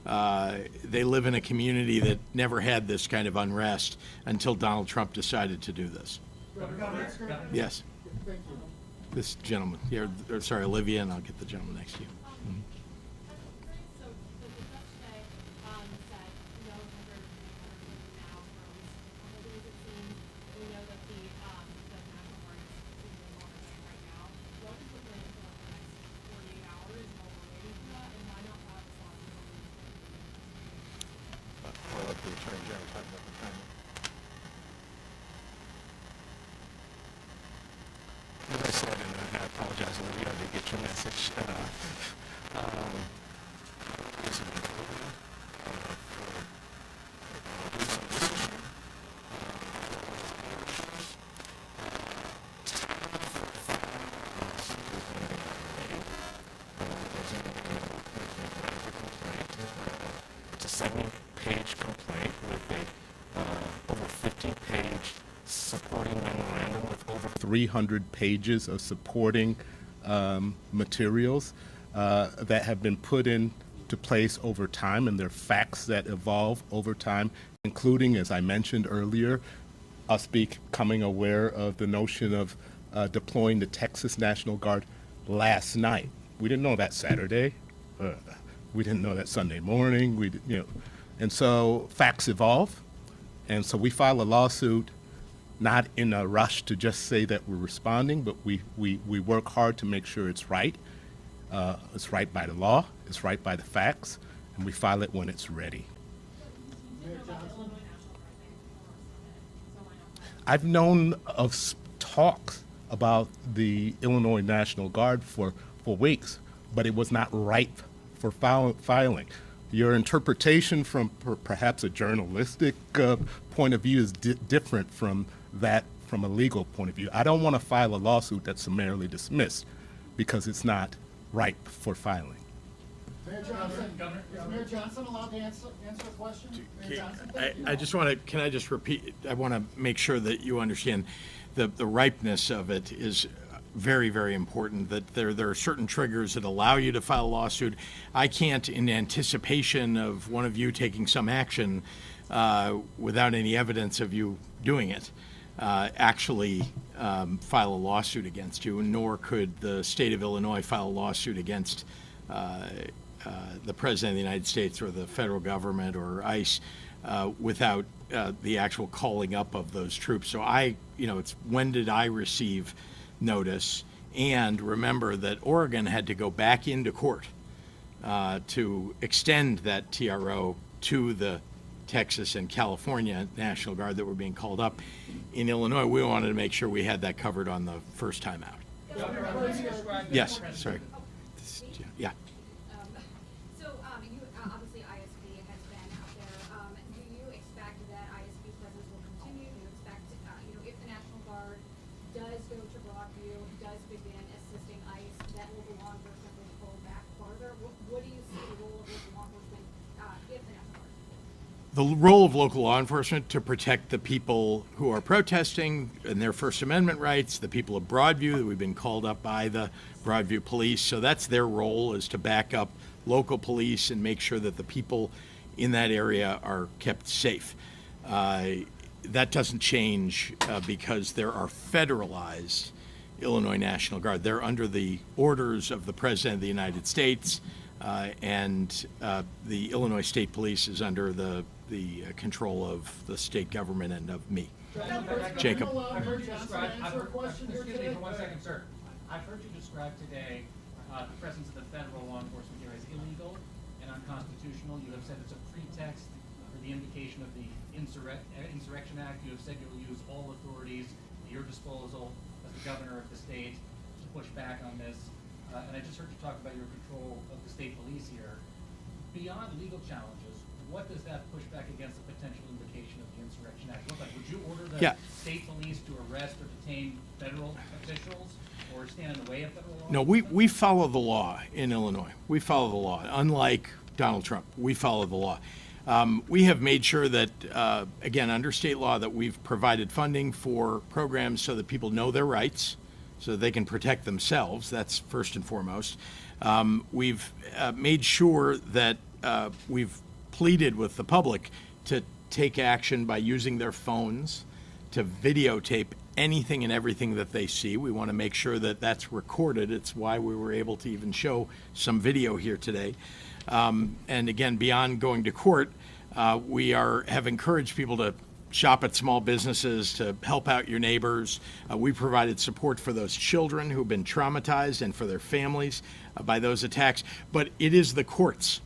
They live in a community that never had this kind of unrest until Donald Trump decided to do this. Yes. This gentleman here, sorry, Olivia, and I'll get the gentleman next to you. Mm-hmm. As I said, and I apologize, Olivia, I did get your message. It's a 7-page complaint with over 50 50-page supporting memorandum with over 300 pages of supporting materials that have been put into place over time, and they're facts that evolve over time, including, as I mentioned earlier, us becoming aware of the notion of deploying the Texas National Guard last night. We didn't know that Saturday. We didn't know that Sunday morning. And so facts evolve, and so we file a lawsuit not in a rush to just say that we're responding, but we work hard to make sure it's right. It's right by the law, it's right by the facts, and we file it when it's ready. I've known of talks about the Illinois National Guard for weeks, but it was not ripe for filing. Your interpretation from perhaps a journalistic point of view is different from that from a legal point of view. I don't want to file a lawsuit that's summarily dismissed because it's not ripe for filing. Mayor Johnson, is Mayor Johnson allowed to answer a question? Mayor Johnson, thank you. I just want to, can I just repeat, I want to make sure that you understand the ripeness of it is very, very important, that there are certain triggers that allow you to file a lawsuit. I can't, in anticipation of one of you taking some action without any evidence of you doing it, actually file a lawsuit against you, nor could the state of Illinois file a lawsuit against the President of the United States or the federal government or ICE without the actual calling up of those troops. So it's when did I receive notice? And remember that Oregon had to go back into court to extend that TRO to the Texas and California National Guard that were being called up. In Illinois, we wanted to make sure we had that covered on the first time out. Yes, sorry. Yeah. So obviously ISP has been out there. Do you expect that ISP presence will continue? Do you expect, if the National Guard does go to Broadview, does begin assisting ICE, that local law enforcement will pull back farther? What do you see the role of local law enforcement if the National Guard? The role of local law enforcement to protect the people who are protesting and their First Amendment rights, the people of Broadview that we've been called up by the Broadview police. So that's their role, is to back up local police and make sure that the people in that area are kept safe. That doesn't change because there are federalized Illinois National Guard. They're under the orders of the President of the United States, and the Illinois State Police is under the control of the state government and of me. Jacob. I've heard you describe, excuse me for 1 second, sir. I've heard you describe today the presence of the federal law enforcement here as illegal and unconstitutional. You have said it's a pretext for the invocation of the Insurrection Act. You have said you'll use all authorities at your disposal as the governor of the state to push back on this. And I just heard you talk about your control of the state police here. Beyond legal challenges, what does that push back against the potential invocation of the Insurrection Act look like? Would you order the state police to arrest or detain federal officials or stand in the way of federal law? No, we follow the law in Illinois. We follow the law. Unlike Donald Trump, we follow the law. We have made sure that, again, under state law, that we've provided funding for programs so that people know their rights, so that they can protect themselves. That's first and foremost. We've made sure that we've pleaded with the public to take action by using their phones to videotape anything and everything that they see. We want to make sure that that's recorded. It's why we were able to even show some video here today. And again, beyond going to court, we have encouraged people to shop at small businesses, to help out your neighbors. We provided support for those children who've been traumatized and for their families by those attacks. But it is the courts,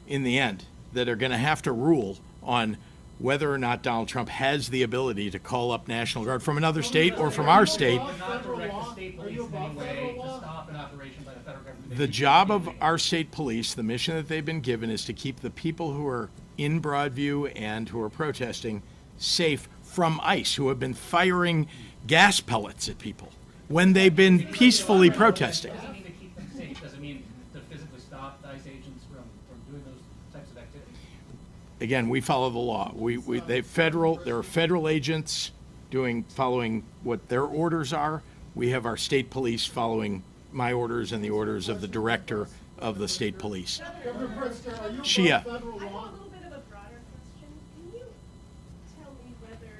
in the end, that are going to have to rule on whether or not Donald Trump has the ability to call up National Guard from another state or from our state. The job of our state police, the mission that they've been given, is to keep the people who are in Broadview and who are protesting safe from ICE, who have been firing gas pellets at people when they've been peacefully protesting. Does it mean to keep them safe? Does it mean to physically stop ICE agents from doing those types of activities? again, we follow the law. There are federal agents following what their orders are. We have our state police following my orders and the orders of the director of the state police. Shia. I have a little bit of a broader question. Can you tell me whether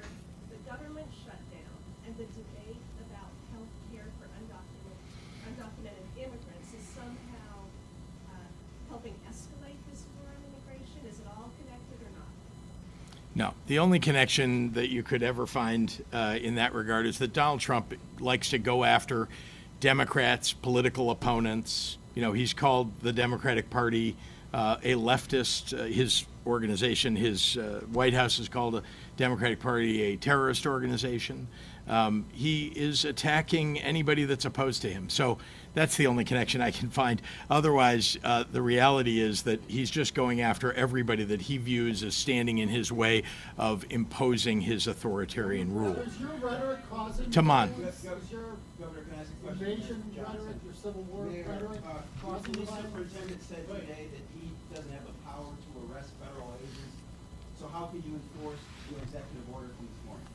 the government shutdown and the debate about health care for undocumented immigrants is somehow helping escalate this war on immigration? Is it all connected or not? No. The only connection that you could ever find in that regard is that Donald Trump likes to go after Democrats, political opponents. You know, he's called the Democratic Party a leftist. His organization, his White House has called the Democratic Party a terrorist organization. He is attacking anybody that's opposed to him. So that's the only connection I can find. Otherwise, the reality is that he's just going after everybody that he views as standing in his way of imposing his authoritarian rule. Is your rhetoric causing... Taman. Governor, can I ask a question? Invasion rhetoric, your Civil War rhetoric, causing the the violence? superintendent said today that he doesn't have the power to arrest federal agents. So how can you enforce the executive order from this morning?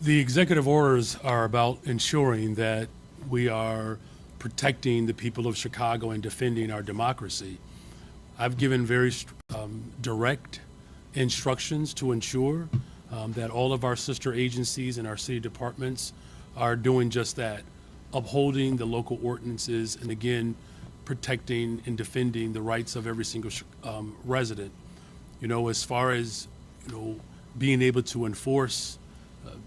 The executive orders are about ensuring that we are protecting the people of Chicago and defending our democracy. I've given very direct instructions to ensure that all of our sister agencies and our city departments are doing just that, upholding the local ordinances and, again, protecting and defending the rights of every single resident. You know, as far as, you know, being able to enforce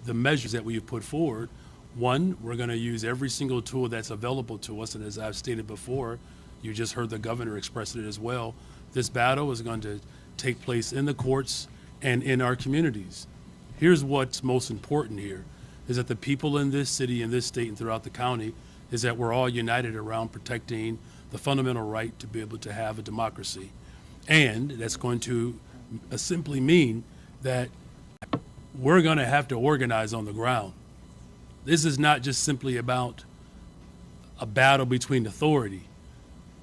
the measures that we have put forward, one, we're going to use every single tool that's available to us, and as I've stated before, you just heard the governor express it as well, this battle is going to take place in the courts and in our communities. Here's what's most important here, is that the people in this city, in this state, and throughout the county, is that we're all united around protecting the fundamental right to be able to have a democracy. And that's going to simply mean that we're going to have to organize on the ground. This is not just simply about a battle between authority.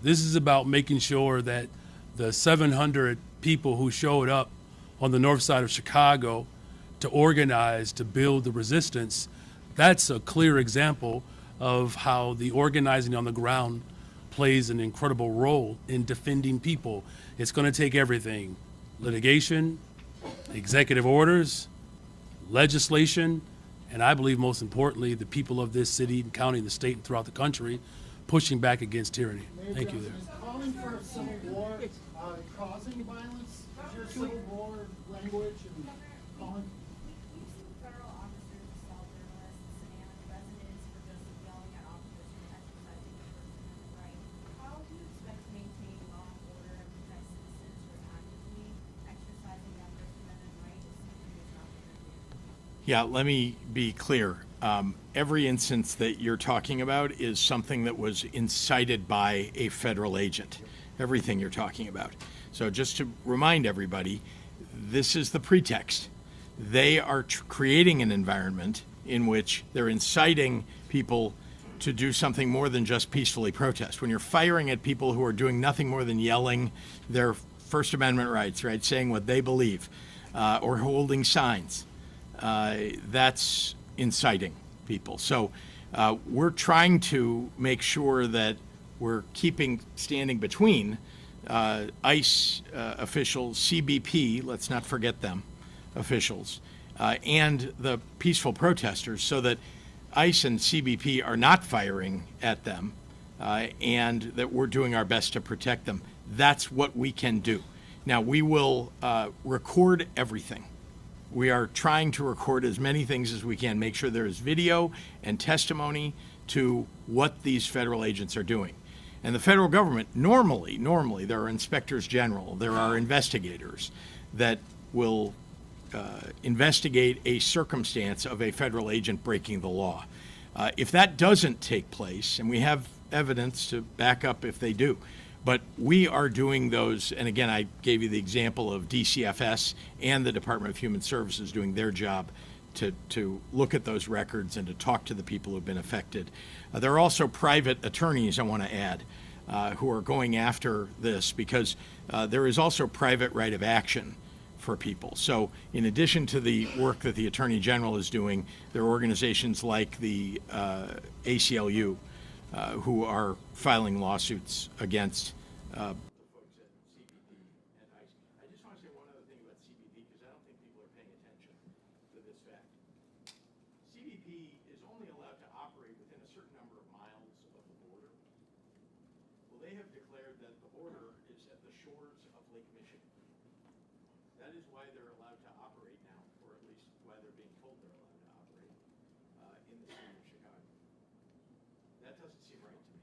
This is about making sure that the 700 people who showed up on the north side of Chicago to organize, to build the resistance, that's a clear example of how the organizing on the ground plays an incredible role in defending people. It's going to take everything: litigation, executive orders, legislation, and I believe most importantly, the people of this city and county and the state and throughout the country pushing back against tyranny. Thank you there. Is calling for a civil war causing violence? Is your civil war language and calling? We've seen federal officers assault journalists and residents for just yelling at officers who are exercising their First Amendment right. How do you expect to maintain law and order and protect citizens who are actively exercising that First Amendment right if something is not protected? Yeah, let me be clear. Every instance that you're talking about is something that was incited by a federal agent. Everything you're talking about. So just to remind everybody, this is the pretext. They are creating an environment in which they're inciting people to do something more than just peacefully protest. When you're firing at people who are doing nothing more than yelling their First Amendment rights, right, saying what they believe, or holding signs, that's inciting people. So we're trying to make sure that we're standing between ICE officials, CBP, let's not forget them, officials, and the peaceful protesters, so that ICE and CBP are not firing at them, and that we're doing our best to protect them. That's what we can do. Now, we will record everything. We are trying to record as many things as we can, make sure there is video and testimony to what these federal agents are doing. And the federal government, normally, there are inspectors general, there are investigators that will investigate a circumstance of a federal agent breaking the law. If that doesn't take place, and we have evidence to back up if they do, but we are doing those, and again, I gave you the example of DCFS and the Department of Human Services doing their job to look at those records and to talk to the people who have been affected. There are also private attorneys, I want to add, who are going after this, because there is also private right of action for people. So in addition to the work that the Attorney General is doing, there are organizations like the ACLU who are filing lawsuits against the folks at CBP and ICE. I just want to say one other thing about CBP because I don't think people are paying attention to this fact. CBP is only allowed to operate within a certain number of miles of the border. Well, they have declared that the border is at the shores of Lake Michigan. That is why they're allowed to operate now, or at least why they're being told they're allowed to operate in the city of Chicago. That doesn't seem right to me.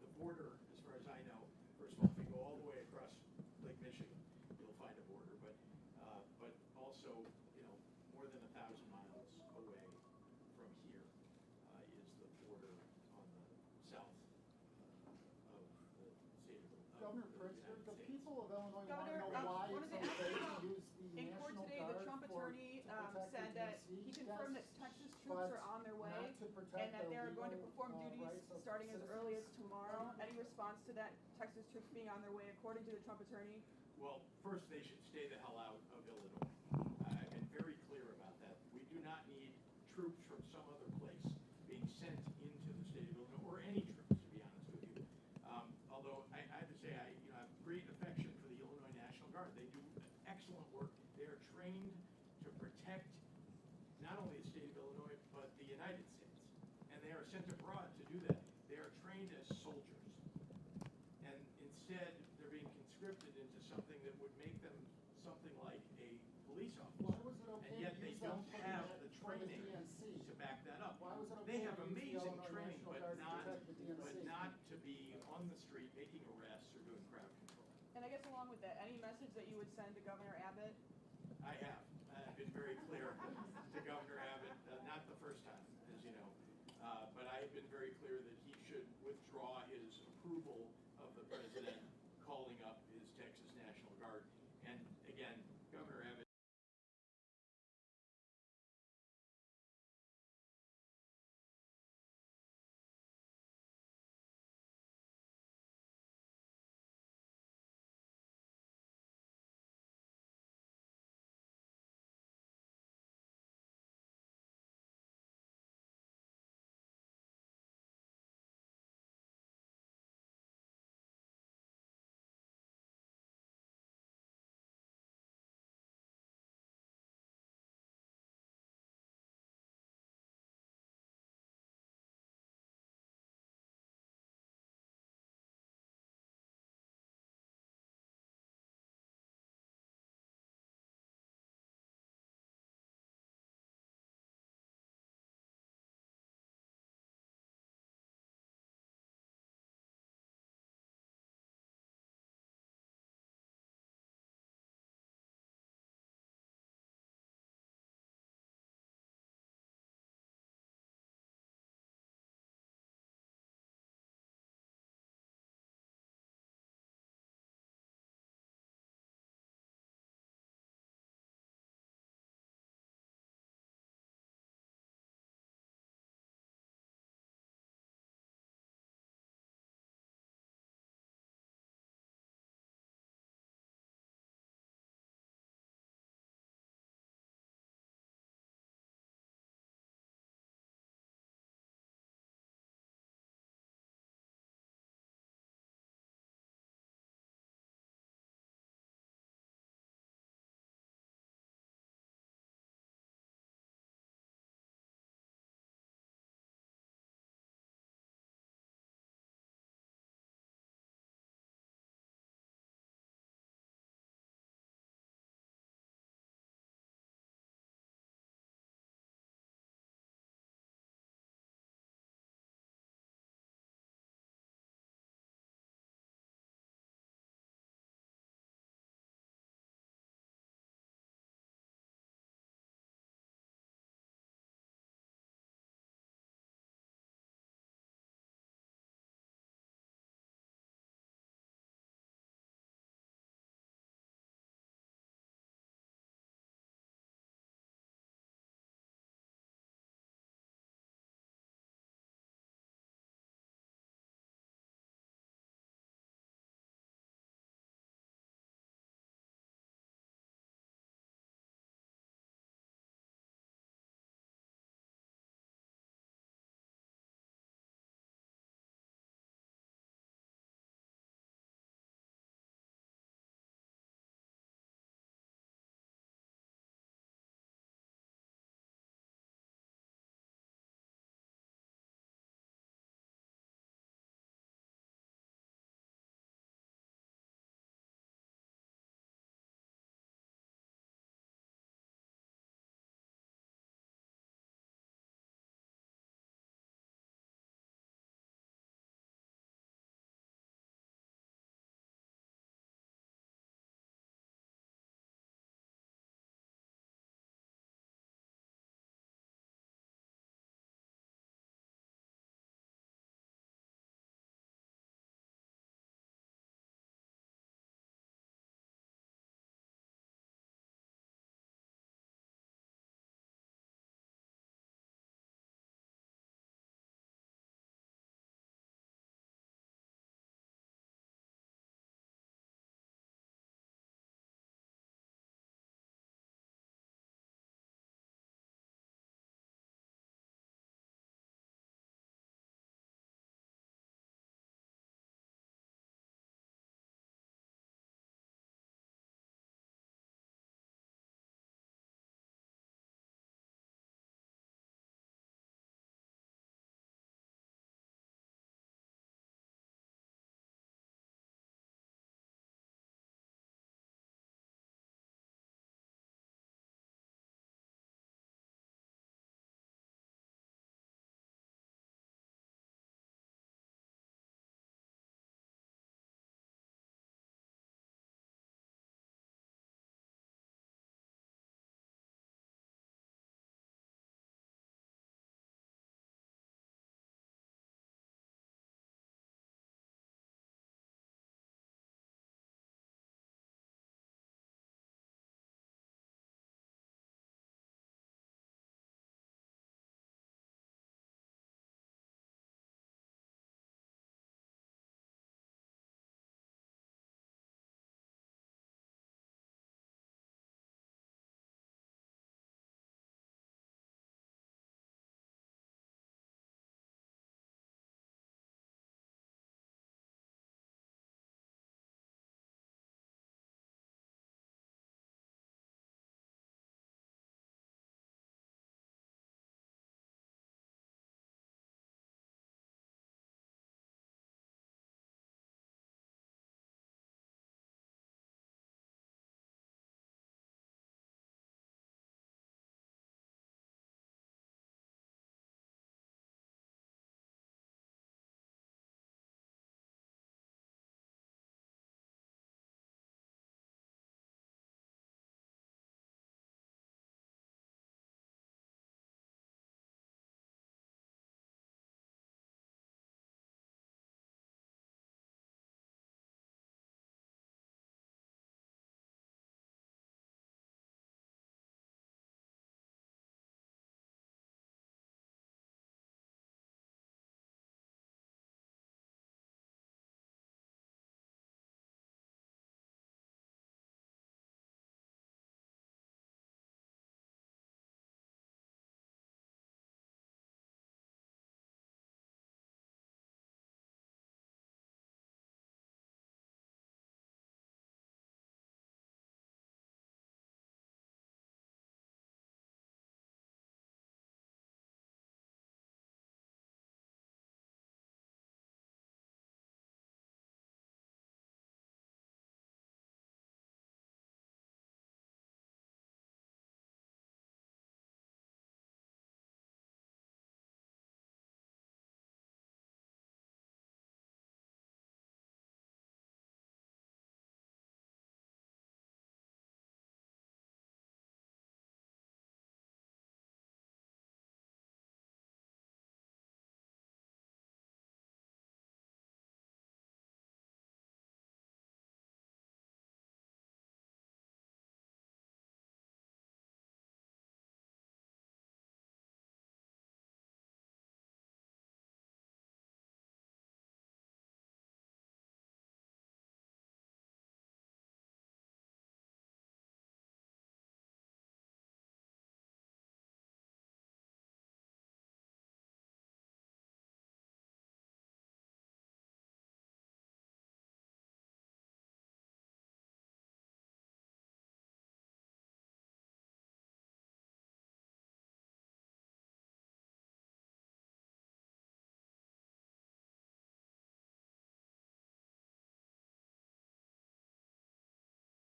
The border, as far as I know, first of all, if you go all the way across Lake Michigan, you'll find a border, but also, you know, more than 1,000 miles away from here is the border on the south of the state of Governor Pritzker, the people of Illinois want to Governor, know why wanted it's to ask okay you, to use the in court National today, Guard the Trump attorney said that he confirmed that Texas troops are on their way and that they're going to perform duties starting as early as tomorrow. Any response to that, Texas troops being on their way, according to the Trump attorney? Well, first, they should stay the hell out of Illinois. I've been very clear about that. We do not need troops from some other place being sent into the state of Illinois, or any troops, to be honest with you. Although I have to say, I have great affection for the Illinois National Guard. They do excellent work. They are trained to protect not only the state of Illinois, but the United States. And they are sent abroad to do that. They are trained as soldiers. And instead, they're being conscripted into something that would make them something like a police officer. Why was it okay And yet to they use them don't for have the the training DNC? to back that up. Why was it They okay have to use the amazing Illinois training, National but Guard to protect the DNC? not to be on the street making arrests or doing crowd control. And I guess along with that, any message that you would send to Governor Abbott? I have. I've been very clear to Governor Abbott, not the first time, as you know, but I have been very clear that he should withdraw his approval of the president calling up his Texas National Guard